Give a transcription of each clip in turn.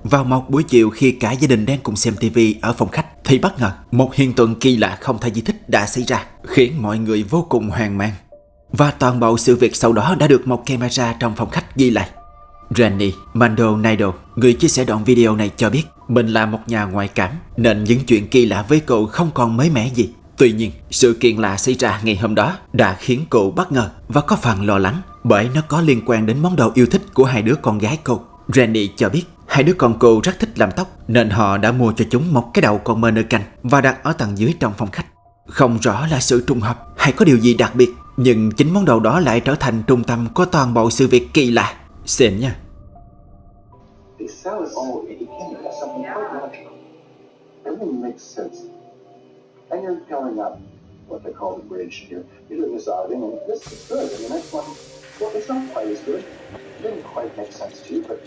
Vào một buổi chiều khi cả gia đình đang cùng xem tivi ở phòng khách thì bất ngờ một hiện tượng kỳ lạ không thể giải thích đã xảy ra, khiến mọi người vô cùng hoang mang. Và toàn bộ sự việc sau đó đã được một camera trong phòng khách ghi lại. Rennie Maldonado, người chia sẻ đoạn video này, cho biết mình là một nhà ngoại cảm nên những chuyện kỳ lạ với cô không còn mới mẻ gì. Tuy nhiên, sự kiện lạ xảy ra ngày hôm đó đã khiến cô bất ngờ và có phần lo lắng, bởi nó có liên quan đến món đồ yêu thích của hai đứa con gái cô. Rennie cho biết hai đứa con cô rất thích làm tóc nên họ đã mua cho chúng một cái đầu con mannequin và đặt ở tầng dưới trong phòng khách. Không rõ là sự trùng hợp hay có điều gì đặc biệt, nhưng chính món đồ đó lại trở thành trung tâm của toàn bộ sự việc kỳ lạ. Xem nha. They sell it all independent as something quite natural. Everything makes sense. And you're going up what they call the bridge. You're doing this outing, and this is good. And the next one, well, it's not quite as good. It didn't quite make sense to you, but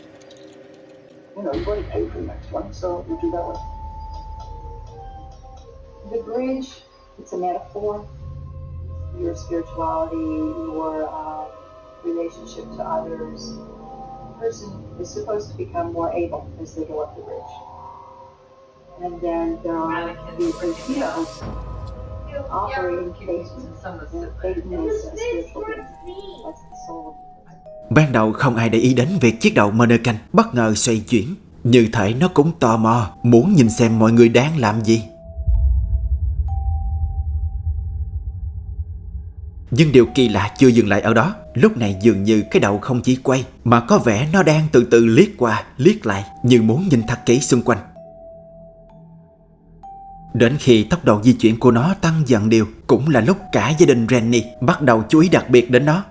you know, you've already paid for the next one, so you do that one. The bridge, it's a metaphor. Your spirituality, your relationship to others. The person is supposed to become more able as they go up the bridge. And then there are the Filipinos operating faith as a spiritual being. That's the soul. Ban đầu không ai để ý đến việc chiếc đầu mannequin bất ngờ xoay chuyển, như thể nó cũng tò mò muốn nhìn xem mọi người đang làm gì. Nhưng điều kỳ lạ chưa dừng lại ở đó. Lúc này dường như cái đầu không chỉ quay mà có vẻ nó đang từ từ liếc qua liếc lại, như muốn nhìn thật kỹ xung quanh. Đến khi tốc độ di chuyển của nó tăng dần đều, cũng là lúc cả gia đình Rennie bắt đầu chú ý đặc biệt đến nó.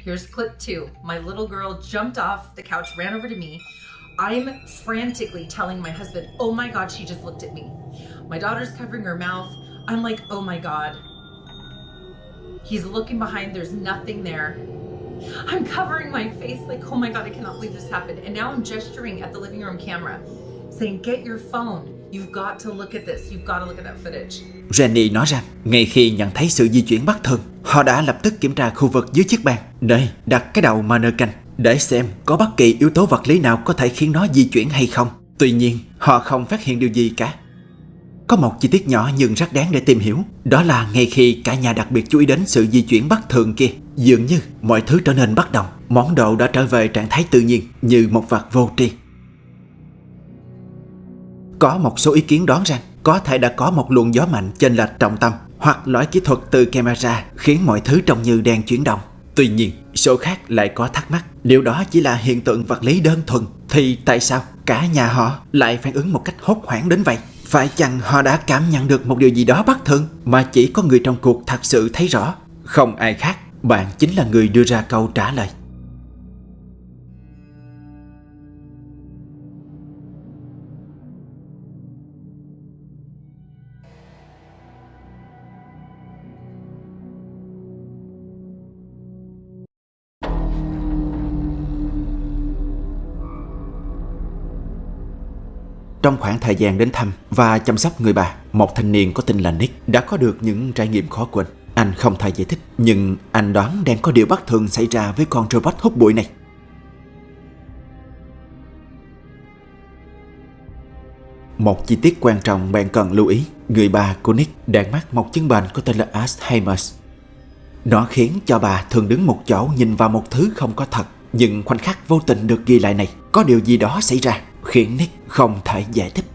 Here's clip 2. My little girl jumped off the couch, ran over to me. I'm frantically telling my husband, oh my God, she just looked at me. My daughter's covering her mouth. I'm like, oh my God. He's looking behind, there's nothing there. I'm covering my face like, oh my God, I cannot believe this happened. And now I'm gesturing at the living room camera, saying, get your phone. You've got to look at this. You've got to look at that footage. Rennie nói rằng, ngay khi nhận thấy sự di chuyển bất thường, họ đã lập tức kiểm tra khu vực dưới chiếc bàn nơi đặt cái đầu mannequin để xem có bất kỳ yếu tố vật lý nào có thể khiến nó di chuyển hay không. Tuy nhiên, họ không phát hiện điều gì cả. Có một chi tiết nhỏ nhưng rất đáng để tìm hiểu, đó là ngay khi cả nhà đặc biệt chú ý đến sự di chuyển bất thường kia, dường như mọi thứ trở nên bất đồng. Món đồ đã trở về trạng thái tự nhiên như một vật vô tri. Có một số ý kiến đoán rằng có thể đã có một luồng gió mạnh chênh lệch trọng tâm hoặc lỗi kỹ thuật từ camera khiến mọi thứ trông như đang chuyển động. Tuy nhiên, số khác lại có thắc mắc, nếu đó chỉ là hiện tượng vật lý đơn thuần thì tại sao cả nhà họ lại phản ứng một cách hốt hoảng đến vậy? Phải chăng họ đã cảm nhận được một điều gì đó bất thường mà chỉ có người trong cuộc thật sự thấy rõ? Không ai khác, bạn chính là người đưa ra câu trả lời. Trong khoảng thời gian đến thăm và chăm sóc người bà, một thanh niên có tên là Nick đã có được những trải nghiệm khó quên. Anh không thể giải thích, nhưng anh đoán đang có điều bất thường xảy ra với con robot hút bụi này. Một chi tiết quan trọng bạn cần lưu ý, người bà của Nick đang mắc một chứng bệnh có tên là Alzheimer's. Nó khiến cho bà thường đứng một chỗ nhìn vào một thứ không có thật, nhưng khoảnh khắc vô tình được ghi lại này, có điều gì đó xảy ra khiến Nick không thể giải thích.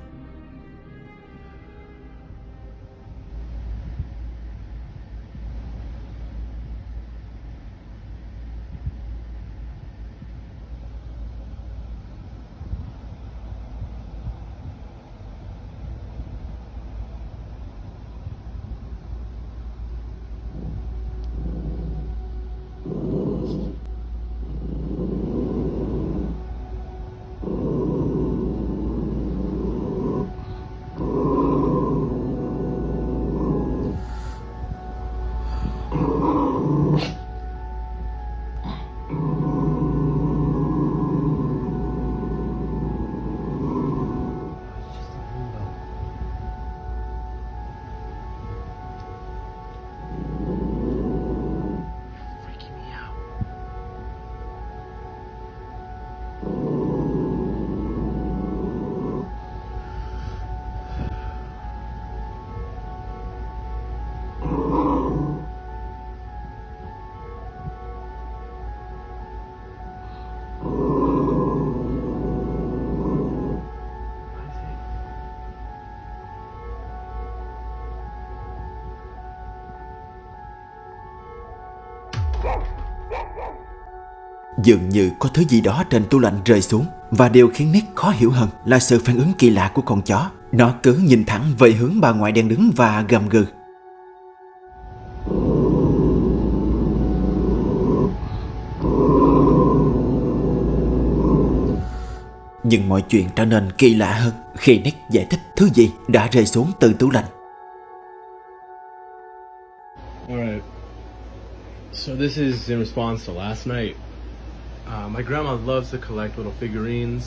Dường như có thứ gì đó trên tủ lạnh rơi xuống. Và điều khiến Nick khó hiểu hơn là sự phản ứng kỳ lạ của con chó. Nó cứ nhìn thẳng về hướng bà ngoại đang đứng và gầm gừ. Nhưng mọi chuyện trở nên kỳ lạ hơn khi Nick giải thích thứ gì đã rơi xuống từ tủ lạnh. Alright. So this is in response to last night. My grandma loves to collect little figurines.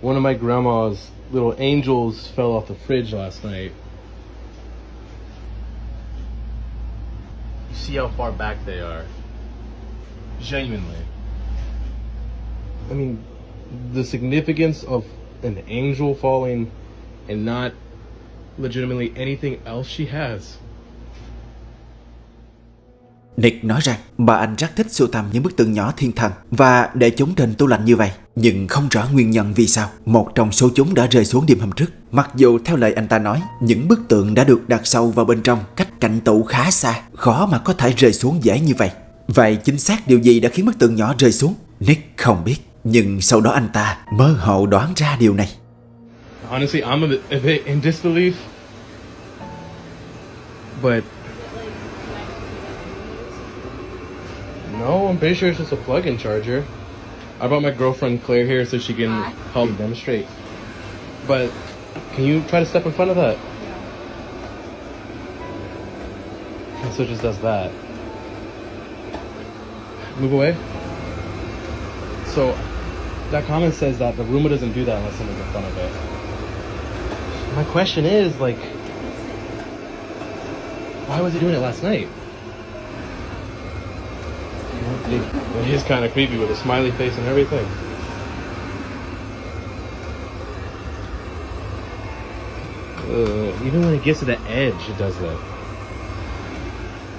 One of my grandma's little angels fell off the fridge last night. You see how far back they are. Genuinely. I mean, the significance of an angel falling and not legitimately anything else she has. Nick nói rằng bà anh rất thích sưu tầm những bức tượng nhỏ thiên thần và để chúng trên tủ lạnh như vậy. Nhưng không rõ nguyên nhân vì sao một trong số chúng đã rơi xuống đêm hôm trước. Mặc dù theo lời anh ta nói, những bức tượng đã được đặt sâu vào bên trong, cách cạnh tủ khá xa, khó mà có thể rơi xuống dễ như vậy. Vậy chính xác điều gì đã khiến bức tượng nhỏ rơi xuống? Nick không biết, nhưng sau đó anh ta mơ hồ đoán ra điều này. Honestly, I'm a bit in disbelief. But no, I'm pretty sure it's just a plug-in charger. I brought my girlfriend Claire here so she can help demonstrate. But can you try to step in front of that? And so it just does that. Move away. So that comment says that the Roomba doesn't do that unless someone's in front of it. My question is, like, why was he doing it last night? It is kind of creepy with a smiley face and everything. Even when it gets to the edge, it does that.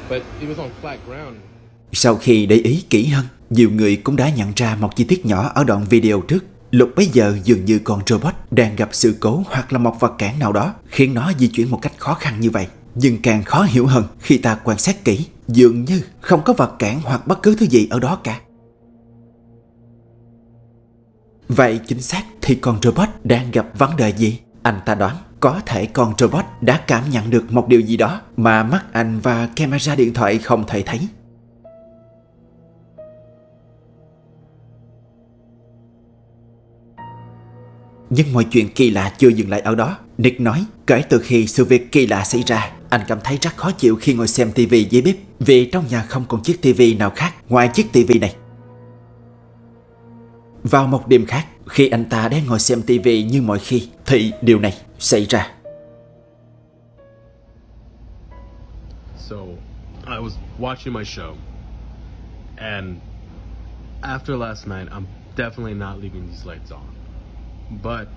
But it was on flat ground. Sau khi để ý kỹ hơn, nhiều người cũng đã nhận ra một chi tiết nhỏ ở đoạn video trước. Lúc bấy giờ dường như con robot đang gặp sự cố hoặc là một vật cản nào đó khiến nó di chuyển một cách khó khăn như vậy. Nhưng càng khó hiểu hơn khi ta quan sát kỹ, dường như không có vật cản hoặc bất cứ thứ gì ở đó cả. Vậy chính xác thì con robot đang gặp vấn đề gì? Anh ta đoán có thể con robot đã cảm nhận được một điều gì đó mà mắt anh và camera điện thoại không thể thấy. Nhưng mọi chuyện kỳ lạ chưa dừng lại ở đó. Nick nói kể từ khi sự việc kỳ lạ xảy ra, anh cảm thấy rất khó chịu khi ngồi xem TV dưới bếp vì trong nhà không còn chiếc TV nào khác ngoài chiếc TV này. Vào một đêm khác, khi anh ta đang ngồi xem TV như mọi khi thì điều này xảy ra. So, I was watching my show, and after last night, I'm definitely not leaving these lights on. But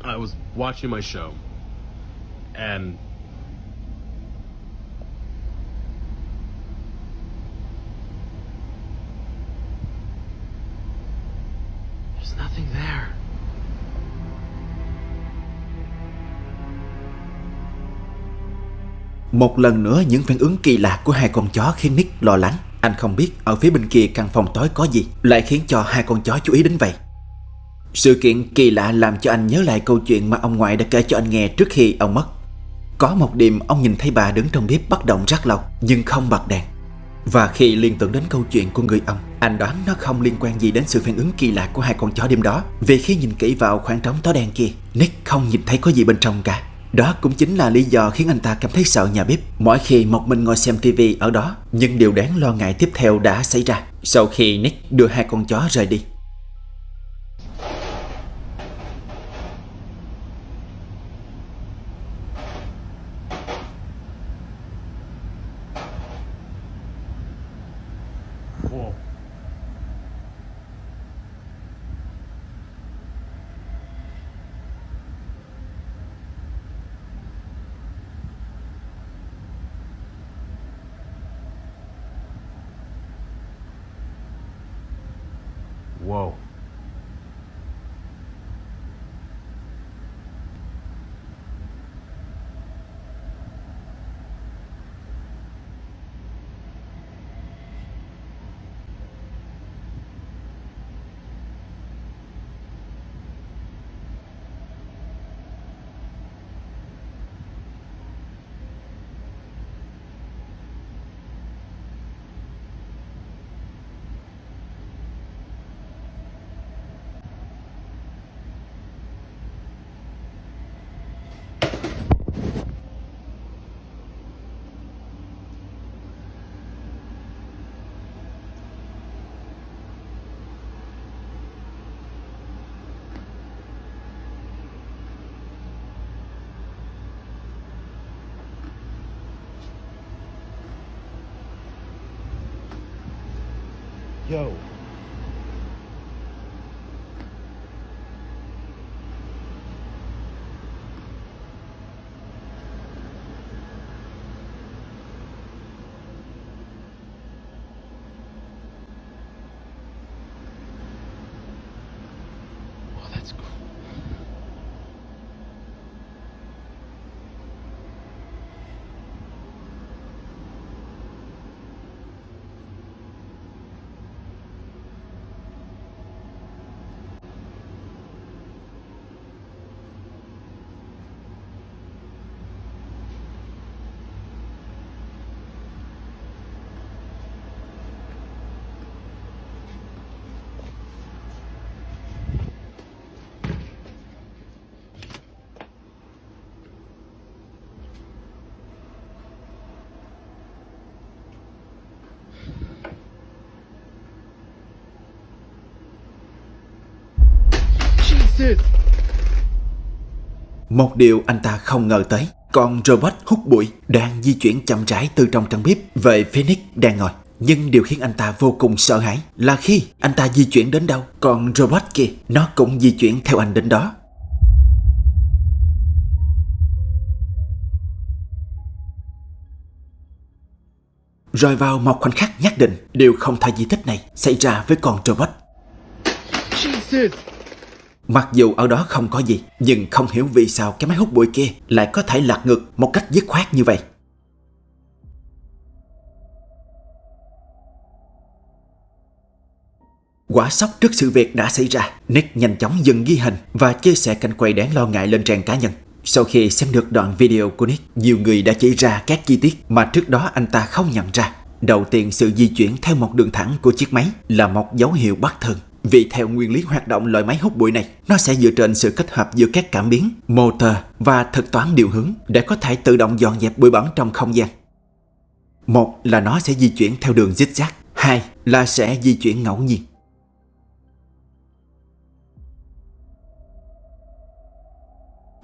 I was watching my show, and there's nothing there. Một lần nữa những phản ứng kỳ lạ của hai con chó khiến Nick lo lắng. Anh không biết ở phía bên kia căn phòng tối có gì lại khiến cho hai con chó chú ý đến vậy. Sự kiện kỳ lạ làm cho anh nhớ lại câu chuyện mà ông ngoại đã kể cho anh nghe trước khi ông mất. Có một đêm ông nhìn thấy bà đứng trong bếp bất động rất lâu nhưng không bật đèn. Và khi liên tưởng đến câu chuyện của người ông, anh đoán nó không liên quan gì đến sự phản ứng kỳ lạ của hai con chó đêm đó. Vì khi nhìn kỹ vào khoảng trống tối đen kia, Nick không nhìn thấy có gì bên trong cả. Đó cũng chính là lý do khiến anh ta cảm thấy sợ nhà bếp mỗi khi một mình ngồi xem TV ở đó. Nhưng điều đáng lo ngại tiếp theo đã xảy ra sau khi Nick đưa hai con chó rời đi. Whoa. Whoa. Yo. Oh, that's cool. Jesus. Một điều anh ta không ngờ tới, con robot hút bụi đang di chuyển chậm rãi từ trong căn bếp về phía Nick đang ngồi. Nhưng điều khiến anh ta vô cùng sợ hãi là khi anh ta di chuyển đến đâu, con robot kia nó cũng di chuyển theo anh đến đó. Rồi vào một khoảnh khắc nhất định, điều không thể di tích này xảy ra với con robot. Jesus. Mặc dù ở đó không có gì, nhưng không hiểu vì sao cái máy hút bụi kia lại có thể lật ngược một cách dứt khoát như vậy. Quả sốc trước sự việc đã xảy ra, Nick nhanh chóng dừng ghi hình và chia sẻ cảnh quay đáng lo ngại lên trang cá nhân. Sau khi xem được đoạn video của Nick, nhiều người đã chỉ ra các chi tiết mà trước đó anh ta không nhận ra. Đầu tiên, sự di chuyển theo một đường thẳng của chiếc máy là một dấu hiệu bất thường. Vì theo nguyên lý hoạt động loại máy hút bụi này, nó sẽ dựa trên sự kết hợp giữa các cảm biến, motor và thuật toán điều hướng để có thể tự động dọn dẹp bụi bẩn trong không gian. Một là nó sẽ di chuyển theo đường zigzag, hai là sẽ di chuyển ngẫu nhiên.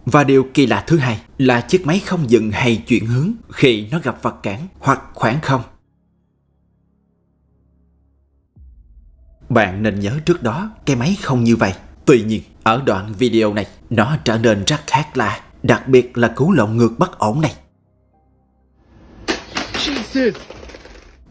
Và điều kỳ lạ thứ hai là chiếc máy không dừng hay chuyển hướng khi nó gặp vật cản hoặc khoảng không. Bạn nên nhớ trước đó cái máy không như vậy. Tuy nhiên, ở đoạn video này, nó trở nên rất khác lạ, đặc biệt là cú lộn ngược bất ổn này. Jesus.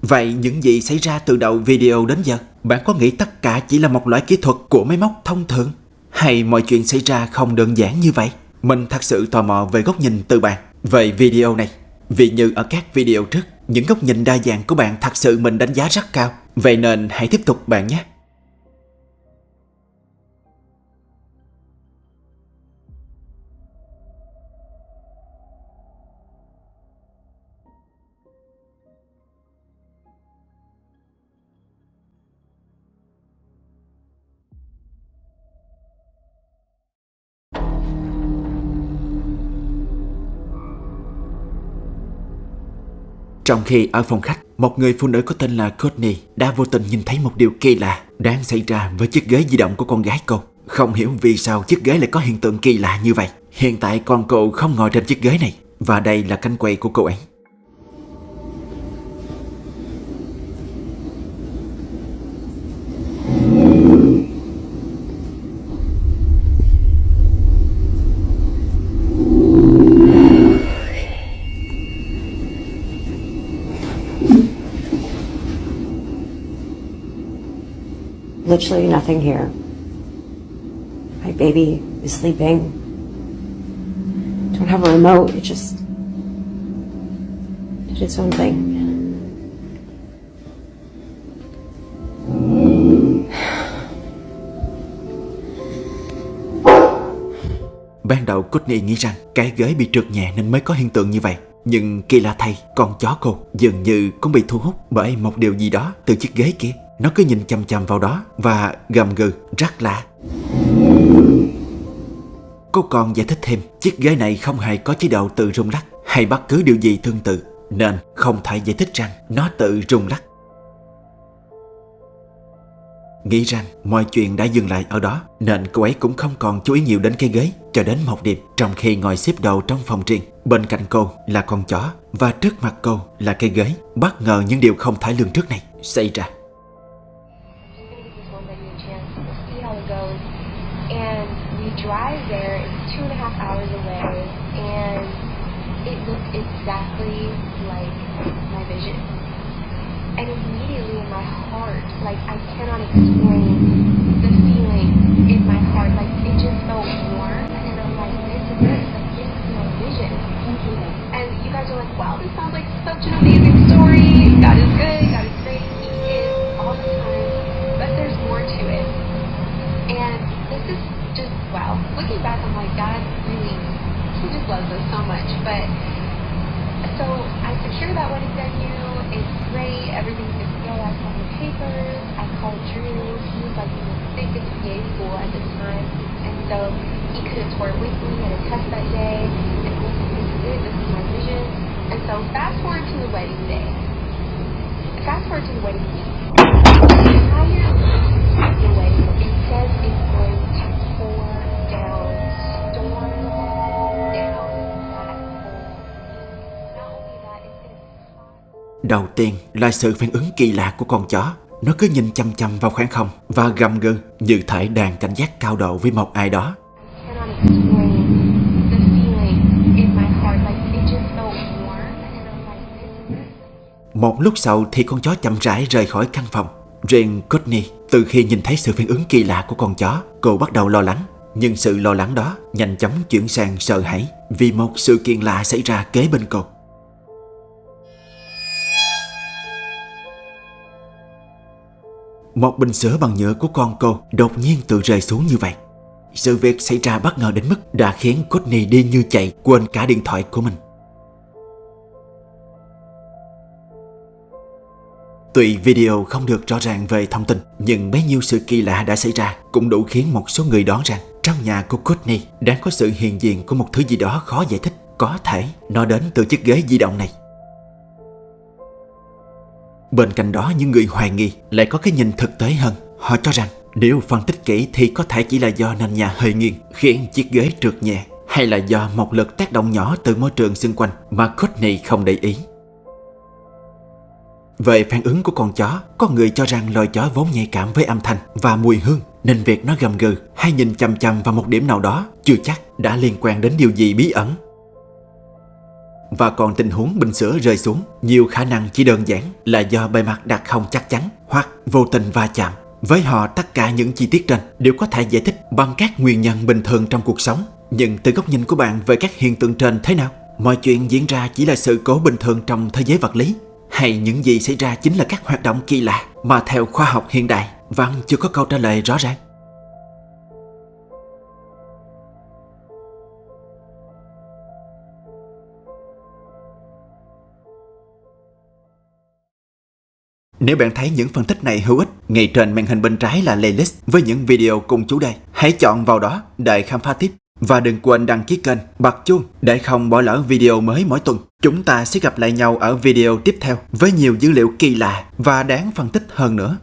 Vậy những gì xảy ra từ đầu video đến giờ? Bạn có nghĩ tất cả chỉ là một loại kỹ thuật của máy móc thông thường? Hay mọi chuyện xảy ra không đơn giản như vậy? Mình thật sự tò mò về góc nhìn từ bạn về video này. Vì như ở các video trước, những góc nhìn đa dạng của bạn thật sự mình đánh giá rất cao. Vậy nên hãy tiếp tục bạn nhé. Trong khi ở phòng khách, một người phụ nữ có tên là Courtney đã vô tình nhìn thấy một điều kỳ lạ đang xảy ra với chiếc ghế di động của con gái cô. Không hiểu vì sao chiếc ghế lại có hiện tượng kỳ lạ như vậy. Hiện tại con cô không ngồi trên chiếc ghế này, và đây là cánh quay của cô ấy. Literally nothing here. My baby is sleeping. Don't have a remote. It just did its own thing. Ban đầu Courtney nghĩ rằng cái ghế bị trượt nhẹ nên mới có hiện tượng như vậy. Nhưng kỳ lạ thay, con chó cô dường như cũng bị thu hút bởi một điều gì đó từ chiếc ghế kia. Nó cứ nhìn chằm chằm vào đó và gầm gừ rất lạ. Cô còn giải thích thêm, chiếc ghế này không hề có chế độ tự rung lắc hay bất cứ điều gì tương tự, nên không thể giải thích rằng nó tự rung lắc. Nghĩ rằng mọi chuyện đã dừng lại ở đó, nên cô ấy cũng không còn chú ý nhiều đến cái ghế cho đến một đêm, trong khi ngồi xếp đầu trong phòng riêng. Bên cạnh cô là con chó và trước mặt cô là cái ghế. Bất ngờ những điều không thể lường trước này xảy ra. chance. We'll see how it goes. And we drive there. It's 2.5 hours away, and it looked exactly like my vision. And immediately in my heart, like I cannot explain the feeling in my heart. Like it just felt warm, and I'm like, this is it. Like this is my vision. And you guys are like, wow, this sounds like such an amazing story. God is good. God is great. He is all the time. But there's more to it. And this is just, wow. Looking back, I'm like, God really, he just loves us so much. But, so I secured that wedding venue. It's great. Everything's good to go. I signed the papers. I called Drew. He was like in the thick of PA school at the time. And so he couldn't tour with me at a test that day. And I was like, this is it. This is my vision. And so fast forward to the wedding day. Fast forward to the wedding week. The entire week of the wedding, it says it's going to pour down, storm down that whole. Not only that, it's going to be hot. Đầu tiên là sự phản ứng kỳ lạ của con chó. Nó cứ nhìn chăm chăm vào khoảng không và gầm gừ như thể đang cảnh giác cao độ với một ai đó. I cannot explain the feeling in my heart. Like it just felt warm, and I'm like, this is it. Một lúc sau thì con chó chậm rãi rời khỏi căn phòng. Riêng Courtney, từ khi nhìn thấy sự phản ứng kỳ lạ của con chó, cô bắt đầu lo lắng. Nhưng sự lo lắng đó nhanh chóng chuyển sang sợ hãi vì một sự kiện lạ xảy ra kế bên cô. Một bình sữa bằng nhựa của con cô đột nhiên tự rơi xuống như vậy. Sự việc xảy ra bất ngờ đến mức đã khiến Courtney đi như chạy, quên cả điện thoại của mình. Tuy video không được rõ ràng về thông tin, nhưng bấy nhiêu sự kỳ lạ đã xảy ra cũng đủ khiến một số người đoán rằng trong nhà của Courtney đang có sự hiện diện của một thứ gì đó khó giải thích. Có thể nó đến từ chiếc ghế di động này. Bên cạnh đó, những người hoài nghi lại có cái nhìn thực tế hơn. Họ cho rằng nếu phân tích kỹ thì có thể chỉ là do nền nhà hơi nghiêng khiến chiếc ghế trượt nhẹ, hay là do một lực tác động nhỏ từ môi trường xung quanh mà Courtney không để ý. Về phản ứng của con chó, có người cho rằng loài chó vốn nhạy cảm với âm thanh và mùi hương, nên việc nó gầm gừ hay nhìn chằm chằm vào một điểm nào đó chưa chắc đã liên quan đến điều gì bí ẩn. Và còn tình huống bình sữa rơi xuống, nhiều khả năng chỉ đơn giản là do bề mặt đặt không chắc chắn hoặc vô tình va chạm. Với họ, tất cả những chi tiết trên đều có thể giải thích bằng các nguyên nhân bình thường trong cuộc sống. Nhưng từ góc nhìn của bạn về các hiện tượng trên thế nào? Mọi chuyện diễn ra chỉ là sự cố bình thường trong thế giới vật lý? Hay những gì xảy ra chính là các hoạt động kỳ lạ mà theo khoa học hiện đại vẫn chưa có câu trả lời rõ ràng? Nếu bạn thấy những phân tích này hữu ích, ngay trên màn hình bên trái là playlist với những video cùng chủ đề. Hãy chọn vào đó để khám phá tiếp. Và đừng quên đăng ký kênh, bật chuông để không bỏ lỡ video mới mỗi tuần. Chúng ta sẽ gặp lại nhau ở video tiếp theo với nhiều dữ liệu kỳ lạ và đáng phân tích hơn nữa.